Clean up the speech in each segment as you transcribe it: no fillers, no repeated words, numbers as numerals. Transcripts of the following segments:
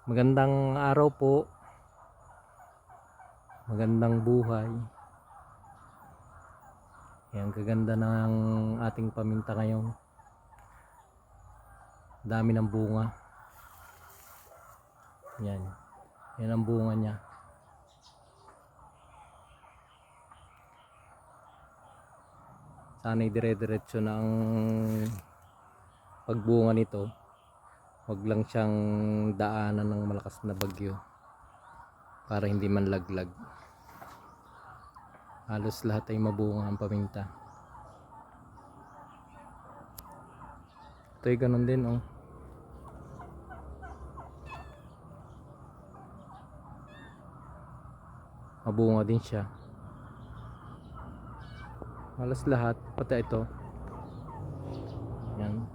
Magandang araw po, magandang buhay. Yan, kaganda ng ating paminta ngayon. Dami ng bunga. Yan, yan ang bunga niya. Sana'y dire-diretso na ang pagbunga nito. Huwag lang siyang daanan ng malakas na bagyo para hindi manlaglag. Halos lahat ay mabunga ang paminta. Ito ay ganun din, oh. Mabunga din siya. Halos lahat, pati ito. Yan.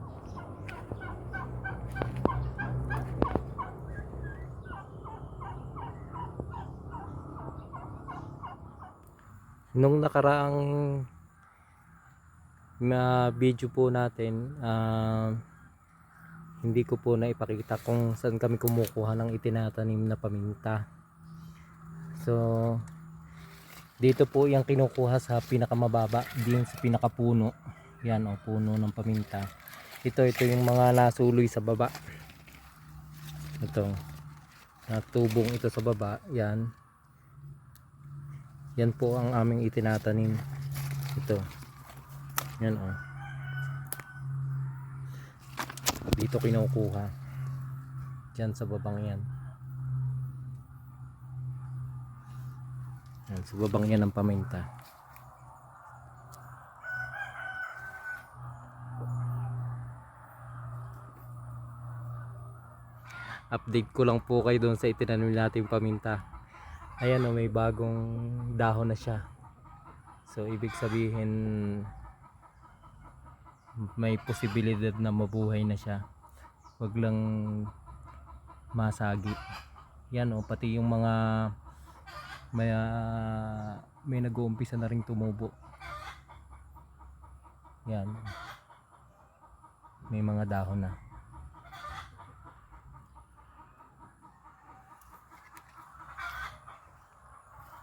Nung nakaraang video po natin, hindi ko po naipakita kung saan kami kumukuha ng itinatanim na paminta. So dito po yung kinukuha sa pinakamababa, din sa pinakapuno. Yan, o, puno ng paminta. Ito yung mga nasuloy sa baba. Ito, natubong ito sa baba. Yan po ang aming itinatanim. Ito, yan, o. Dito kinukuha. Yan sa babang yan. Yan, sa babang yan ang paminta. Update ko lang po kayo doon sa itinanim natin paminta. Ayan, o, may bagong dahon na siya. So ibig sabihin may posibilidad na mabuhay na siya. Wag lang masagi. Yan, o, pati yung mga may nag-uumpisa na ring tumubo. Yan, may mga dahon na.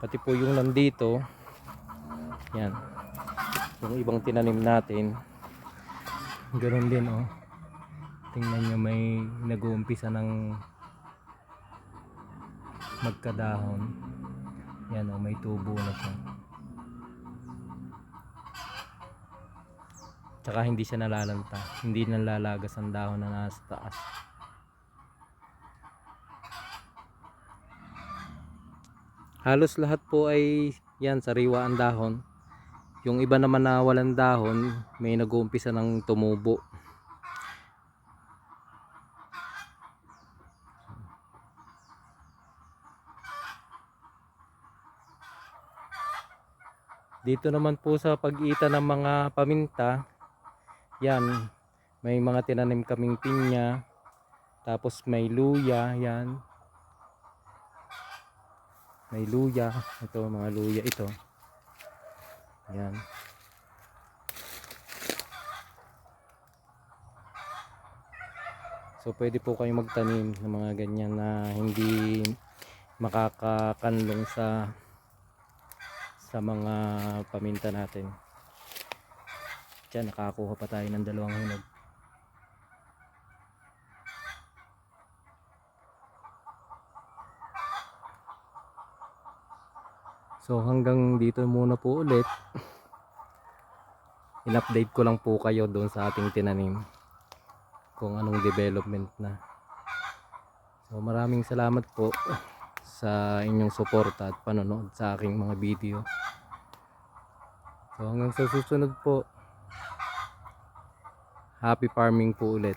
Pati po yung nandito, yan, yung ibang tinanim natin, ganoon din, oh. Tingnan nyo, may nag-uumpisa ng magkadahon. Yan, oh, may tubo na siya. Tsaka hindi siya nalalanta, hindi nalalagas ang dahon na nasa taas. Halos lahat po ay yan, sariwa ang dahon. Yung iba naman na walang dahon, may nag-uumpisa ng tumubo. Dito naman po sa pagitan ng mga paminta, yan, may mga tinanim kaming pinya, tapos may luya. Yan, may luya. Ito, mga luya ito. Yan. So pwede po kayong magtanim ng mga ganyan na hindi makakakanlong sa mga paminta natin. Diyan, nakakuha pa tayo ng 2 hinog. So hanggang dito muna po ulit. In-update ko lang po kayo doon sa ating tinanim kung anong development na. So maraming salamat po sa inyong suporta at panonood sa aking mga video. So hanggang sa susunod po. Happy farming po ulit.